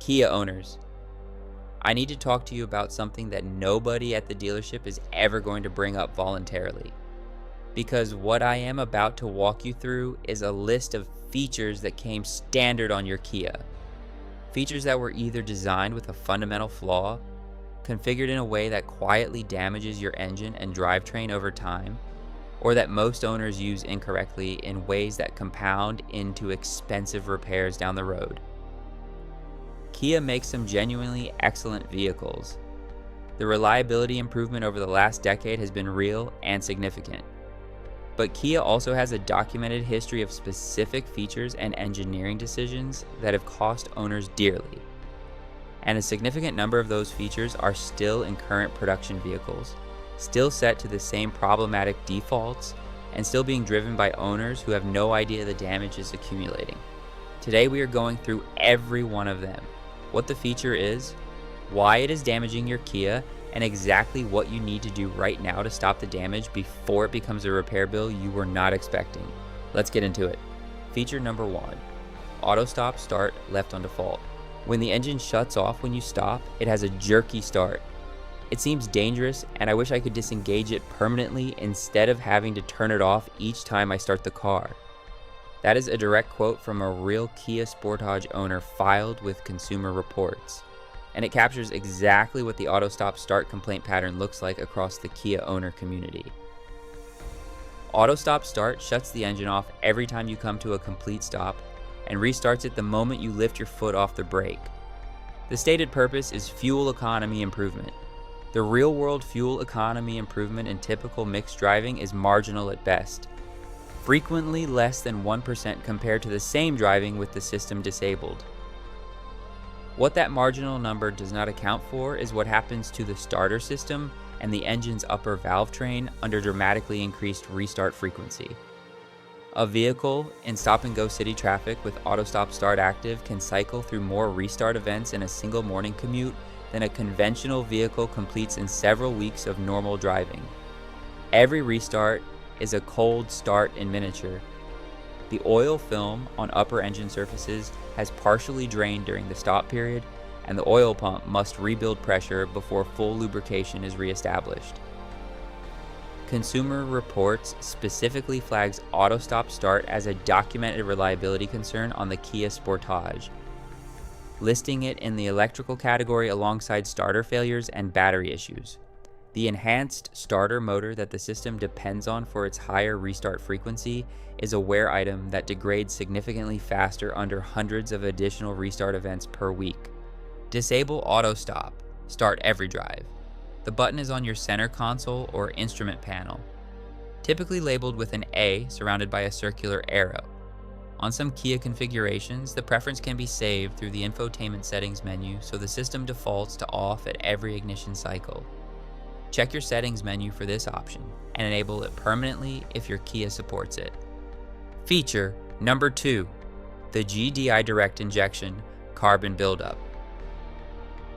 Kia owners, I need to talk to you about something that nobody at the dealership is ever going to bring up voluntarily. Because what I am about to walk you through is a list of features that came standard on your Kia. Features that were either designed with a fundamental flaw, configured in a way that quietly damages your engine and drivetrain over time, or that most owners use incorrectly in ways that compound into expensive repairs down the road. Kia makes some genuinely excellent vehicles. The reliability improvement over the last decade has been real and significant. But Kia also has a documented history of specific features and engineering decisions that have cost owners dearly. And a significant number of those features are still in current production vehicles, still set to the same problematic defaults, and still being driven by owners who have no idea the damage is accumulating. Today we are going through every one of them, what the feature is, why it is damaging your Kia, and exactly what you need to do right now to stop the damage before it becomes a repair bill you were not expecting. Let's get into it. Feature number 1, auto stop start left on default. When the engine shuts off when you stop, it has a jerky start. It seems dangerous, and I wish I could disengage it permanently instead of having to turn it off each time I start the car. That is a direct quote from a real Kia Sportage owner filed with Consumer Reports, and it captures exactly what the auto stop start complaint pattern looks like across the Kia owner community. Auto stop start shuts the engine off every time you come to a complete stop and restarts it the moment you lift your foot off the brake. The stated purpose is fuel economy improvement. The real-world fuel economy improvement in typical mixed driving is marginal at best, frequently less than 1% compared to the same driving with the system disabled. What that marginal number does not account for is what happens to the starter system and the engine's upper valve train under dramatically increased restart frequency. A vehicle in stop-and-go city traffic with auto stop start active can cycle through more restart events in a single morning commute than a conventional vehicle completes in several weeks of normal driving. Every restart is a cold start in miniature. The oil film on upper engine surfaces has partially drained during the stop period, and the oil pump must rebuild pressure before full lubrication is reestablished. Consumer Reports specifically flags auto stop start as a documented reliability concern on the Kia Sportage, listing it in the electrical category alongside starter failures and battery issues. The enhanced starter motor that the system depends on for its higher restart frequency is a wear item that degrades significantly faster under hundreds of additional restart events per week. Disable auto stop, start every drive. The button is on your center console or instrument panel, typically labeled with an A surrounded by a circular arrow. On some Kia configurations, the preference can be saved through the Infotainment settings menu, so the system defaults to off at every ignition cycle. Check your settings menu for this option and enable it permanently if your Kia supports it. Feature number 2, the GDI direct injection carbon buildup.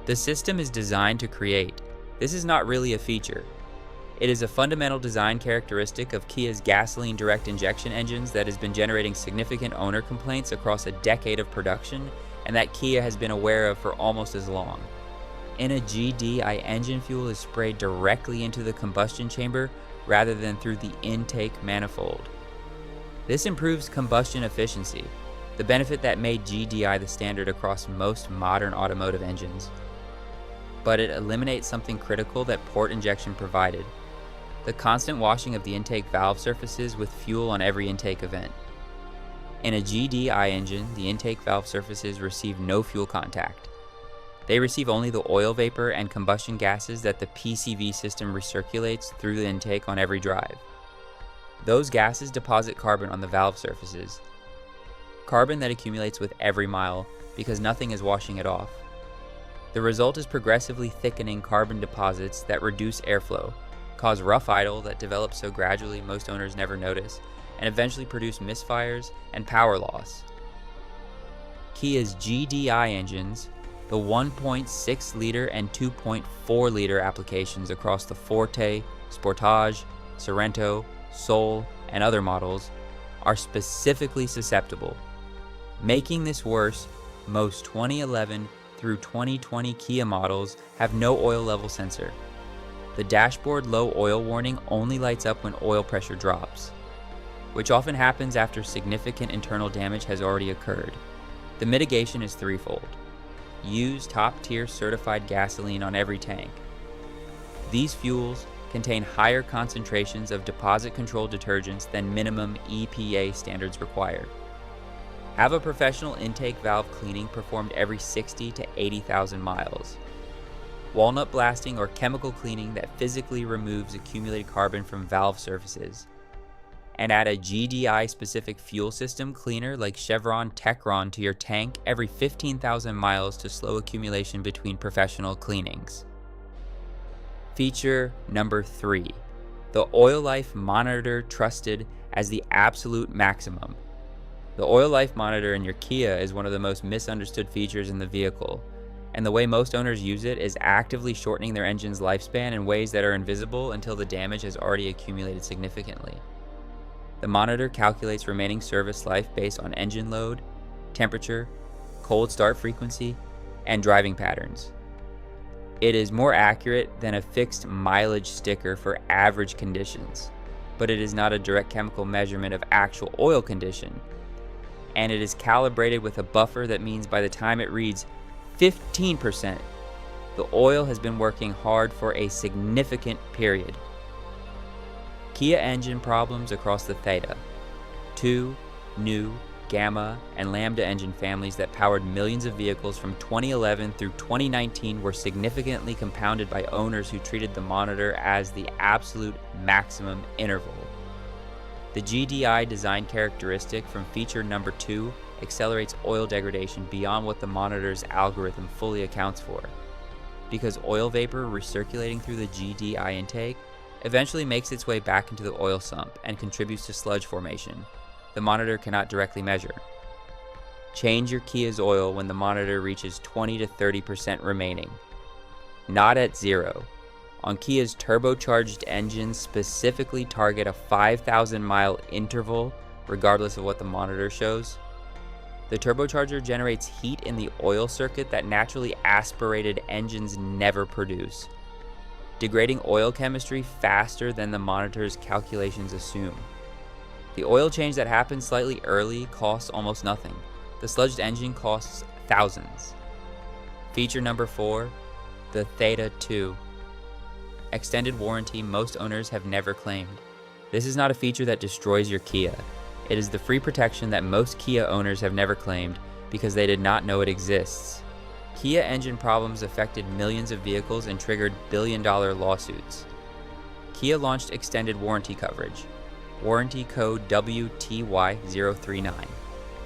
The system is designed to create. This is not really a feature. It is a fundamental design characteristic of Kia's gasoline direct injection engines that has been generating significant owner complaints across a decade of production, and that Kia has been aware of for almost as long. In a GDI, engine fuel is sprayed directly into the combustion chamber rather than through the intake manifold. This improves combustion efficiency, the benefit that made GDI the standard across most modern automotive engines. But it eliminates something critical that port injection provided: the constant washing of the intake valve surfaces with fuel on every intake event. In a GDI engine, the intake valve surfaces receive no fuel contact. They receive only the oil vapor and combustion gases that the PCV system recirculates through the intake on every drive. Those gases deposit carbon on the valve surfaces, carbon that accumulates with every mile because nothing is washing it off. The result is progressively thickening carbon deposits that reduce airflow, cause rough idle that develops so gradually most owners never notice, and eventually produce misfires and power loss. Kia's GDI engines, the 1.6 liter and 2.4 liter applications across the Forte, Sportage, Sorento, Soul, and other models, are specifically susceptible. Making this worse, most 2011 through 2020 Kia models have no oil level sensor. The dashboard low oil warning only lights up when oil pressure drops, which often happens after significant internal damage has already occurred. The mitigation is threefold. Use top-tier certified gasoline on every tank. These fuels contain higher concentrations of deposit control detergents than minimum EPA standards require. Have a professional intake valve cleaning performed every 60 to 80,000 miles. Walnut blasting or chemical cleaning that physically removes accumulated carbon from valve surfaces. And add a GDI-specific fuel system cleaner like Chevron Techron to your tank every 15,000 miles to slow accumulation between professional cleanings. Feature number 3, the Oil Life Monitor, trusted as the absolute maximum. The Oil Life Monitor in your Kia is one of the most misunderstood features in the vehicle, and the way most owners use it is actively shortening their engine's lifespan in ways that are invisible until the damage has already accumulated significantly. The monitor calculates remaining service life based on engine load, temperature, cold start frequency, and driving patterns. It is more accurate than a fixed mileage sticker for average conditions, but it is not a direct chemical measurement of actual oil condition. And it is calibrated with a buffer that means by the time it reads 15%, the oil has been working hard for a significant period. Kia engine problems across the Theta, 2 new Gamma and Lambda engine families that powered millions of vehicles from 2011 through 2019 were significantly compounded by owners who treated the monitor as the absolute maximum interval. The GDI design characteristic from feature number 2 accelerates oil degradation beyond what the monitor's algorithm fully accounts for. Because oil vapor recirculating through the GDI intake eventually makes its way back into the oil sump and contributes to sludge formation, the monitor cannot directly measure. Change your Kia's oil when the monitor reaches 20 to 30% remaining, not at 0. On Kia's turbocharged engines specifically target a 5,000 mile interval regardless of what the monitor shows. The turbocharger generates heat in the oil circuit that naturally aspirated engines never produce, degrading oil chemistry faster than the monitor's calculations assume. The oil change that happens slightly early costs almost nothing. The sludged engine costs thousands. Feature number 4, the Theta 2. Extended warranty most owners have never claimed. This is not a feature that destroys your Kia. It is the free protection that most Kia owners have never claimed because they did not know it exists. Kia engine problems affected millions of vehicles and triggered billion-dollar lawsuits. Kia launched extended warranty coverage, warranty code WTY039,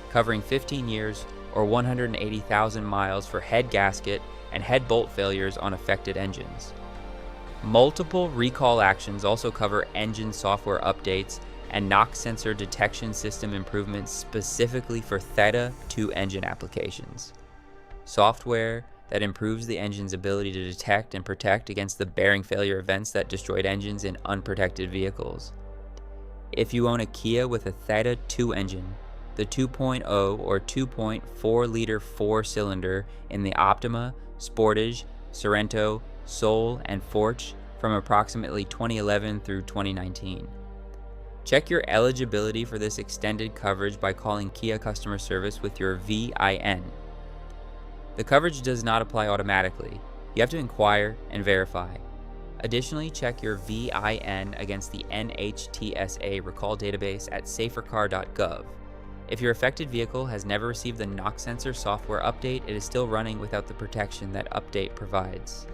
covering 15 years or 180,000 miles for head gasket and head bolt failures on affected engines. Multiple recall actions also cover engine software updates and knock sensor detection system improvements specifically for Theta 2 engine applications. Software that improves the engine's ability to detect and protect against the bearing failure events that destroyed engines in unprotected vehicles. If you own a Kia with a Theta 2 engine, the 2.0 or 2.4 liter 4-cylinder in the Optima, Sportage, Sorento, Soul, and Forte from approximately 2011 through 2019. Check your eligibility for this extended coverage by calling Kia customer service with your VIN. The coverage does not apply automatically. You have to inquire and verify. Additionally, check your VIN against the NHTSA recall database at safercar.gov. If your affected vehicle has never received the knock sensor software update, it is still running without the protection that update provides.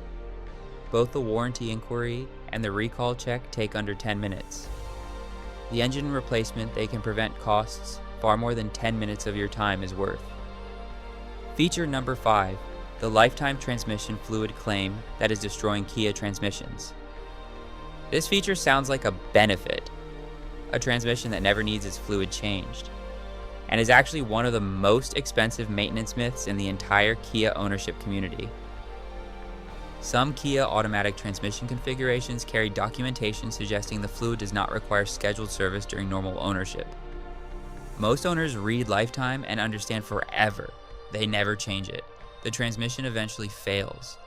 Both the warranty inquiry and the recall check take under 10 minutes. The engine replacement they can prevent costs far more than 10 minutes of your time is worth. Feature number 5, the lifetime transmission fluid claim that is destroying Kia transmissions. This feature sounds like a benefit, a transmission that never needs its fluid changed, and is actually one of the most expensive maintenance myths in the entire Kia ownership community. Some Kia automatic transmission configurations carry documentation suggesting the fluid does not require scheduled service during normal ownership. Most owners read lifetime and understand forever. They never change it. the transmission eventually fails,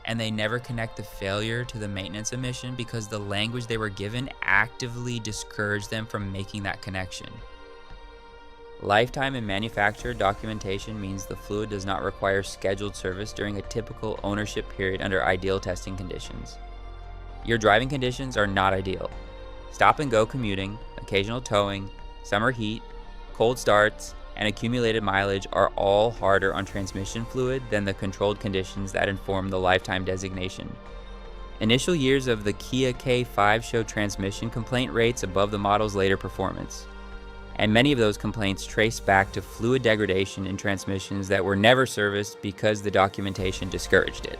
and they never connect the failure to the maintenance omission because the language they were given actively discouraged them from making that connection. Lifetime and manufacturer documentation means the fluid does not require scheduled service during a typical ownership period under ideal testing conditions. Your driving conditions are not ideal. Stop and go commuting, occasional towing, summer heat, cold starts, and accumulated mileage are all harder on transmission fluid than the controlled conditions that inform the lifetime designation. Initial years of the Kia K5 show transmission complaint rates above the model's later performance, and many of those complaints trace back to fluid degradation in transmissions that were never serviced because the documentation discouraged it.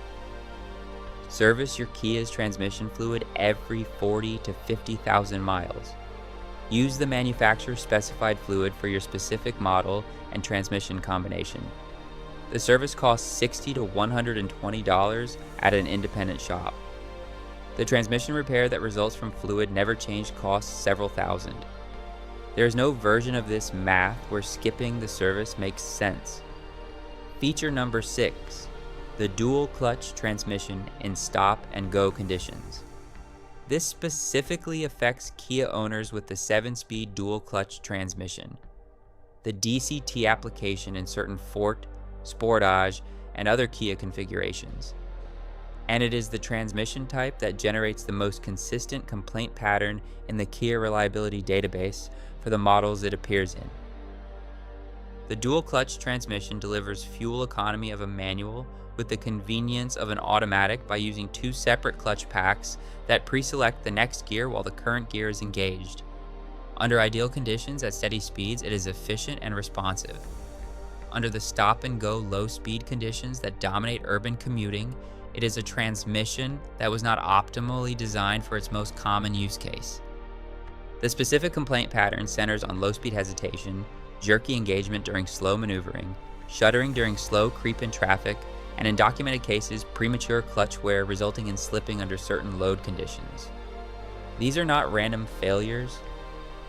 Service your Kia's transmission fluid every 40 to 50,000 miles. Use the manufacturer's specified fluid for your specific model and transmission combination. The service costs $60 to $120 at an independent shop. The transmission repair that results from fluid never changed costs several thousand. There is no version of this math where skipping the service makes sense. Feature number 6, the dual clutch transmission in stop and go conditions. This specifically affects Kia owners with the 7-speed dual clutch transmission, the DCT application in certain Forte, Sportage, and other Kia configurations. And it is the transmission type that generates the most consistent complaint pattern in the Kia reliability database for the models it appears in. The dual clutch transmission delivers fuel economy of a manual with the convenience of an automatic by using 2 separate clutch packs that pre-select the next gear while the current gear is engaged. Under ideal conditions at steady speeds, it is efficient and responsive. Under the stop and go low speed conditions that dominate urban commuting, it is a transmission that was not optimally designed for its most common use case. The specific complaint pattern centers on low speed hesitation, jerky engagement during slow maneuvering, shuddering during slow creep in traffic, and in documented cases, premature clutch wear resulting in slipping under certain load conditions. These are not random failures.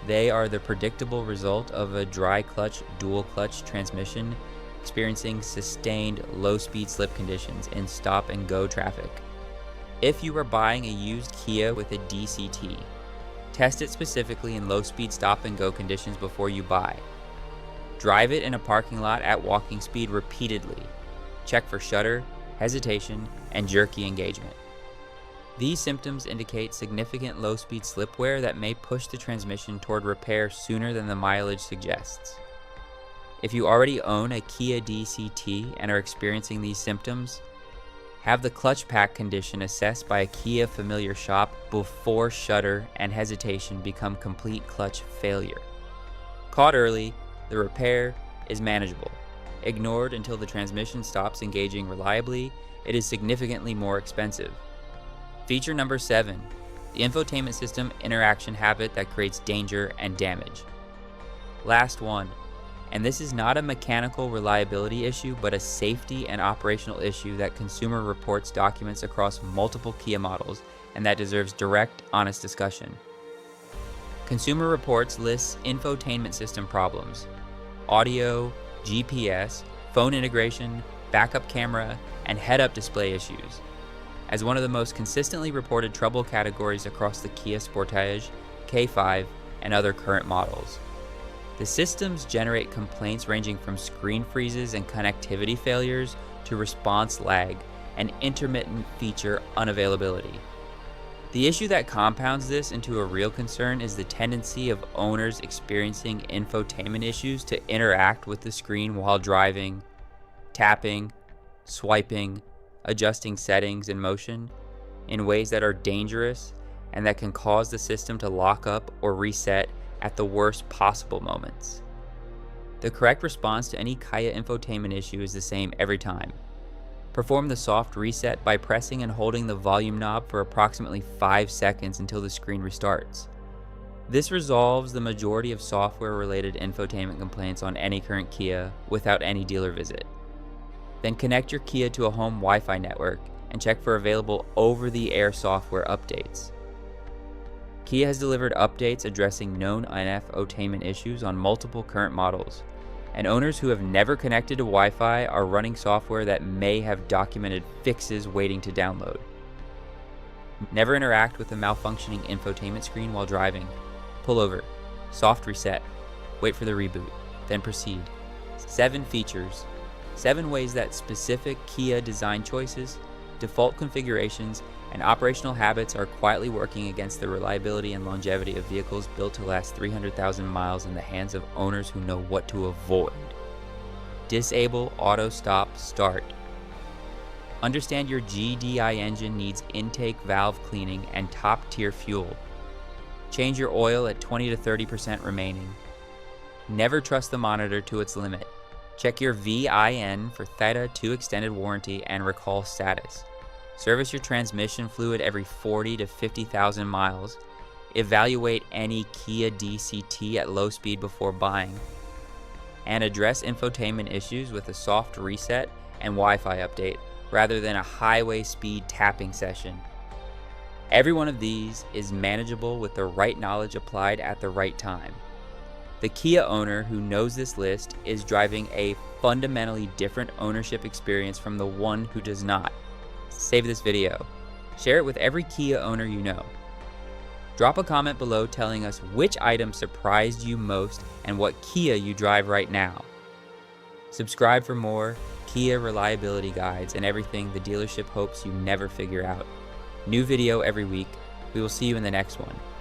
They are the predictable result of a dry clutch, dual clutch transmission experiencing sustained low-speed slip conditions in stop and go traffic. If you are buying a used Kia with a DCT, test it specifically in low-speed stop and go conditions before you buy. Drive it in a parking lot at walking speed repeatedly. Check for shudder, hesitation, and jerky engagement. These symptoms indicate significant low-speed slip wear that may push the transmission toward repair sooner than the mileage suggests. If you already own a Kia DCT and are experiencing these symptoms, have the clutch pack condition assessed by a Kia familiar shop before shudder and hesitation become complete clutch failure. Caught early, the repair is manageable. Ignored until the transmission stops engaging reliably, it is significantly more expensive. Feature number 7, the infotainment system interaction habit that creates danger and damage. Last one, and this is not a mechanical reliability issue, but a safety and operational issue that Consumer Reports documents across multiple Kia models and that deserves direct, honest discussion. Consumer Reports lists infotainment system problems: audio, GPS, phone integration, backup camera, and head-up display issues as one of the most consistently reported trouble categories across the Kia Sportage, K5, and other current models. The systems generate complaints ranging from screen freezes and connectivity failures to response lag and intermittent feature unavailability. The issue that compounds this into a real concern is the tendency of owners experiencing infotainment issues to interact with the screen while driving, tapping, swiping, adjusting settings in motion in ways that are dangerous and that can cause the system to lock up or reset at the worst possible moments. The correct response to any Kia infotainment issue is the same every time. Perform the soft reset by pressing and holding the volume knob for approximately 5 seconds until the screen restarts. This resolves the majority of software-related infotainment complaints on any current Kia without any dealer visit. Then connect your Kia to a home Wi-Fi network and check for available over-the-air software updates. Kia has delivered updates addressing known infotainment issues on multiple current models. and owners who have never connected to Wi-Fi are running software that may have documented fixes waiting to download. Never interact with a malfunctioning infotainment screen while driving. Pull over, soft reset, wait for the reboot, then proceed. 7 features, 7 ways that specific Kia design choices, default configurations, and operational habits are quietly working against the reliability and longevity of vehicles built to last 300,000 miles in the hands of owners who know what to avoid. Disable auto stop start. Understand your GDI engine needs intake valve cleaning and top-tier fuel. Change your oil at 20 to 30% remaining. Never trust the monitor to its limit. Check your VIN for Theta 2 extended warranty and recall status. Service your transmission fluid every 40 to 50,000 miles. Evaluate any Kia DCT at low speed before buying. And address infotainment issues with a soft reset and Wi-Fi update rather than a highway speed tapping session. Every one of these is manageable with the right knowledge applied at the right time. The Kia owner who knows this list is driving a fundamentally different ownership experience from the one who does not. Save this video. Share it with every Kia owner you know. Drop a comment below telling us which item surprised you most and what Kia you drive right now. Subscribe for more Kia reliability guides and everything the dealership hopes you never figure out. New video every week. We will see you in the next one.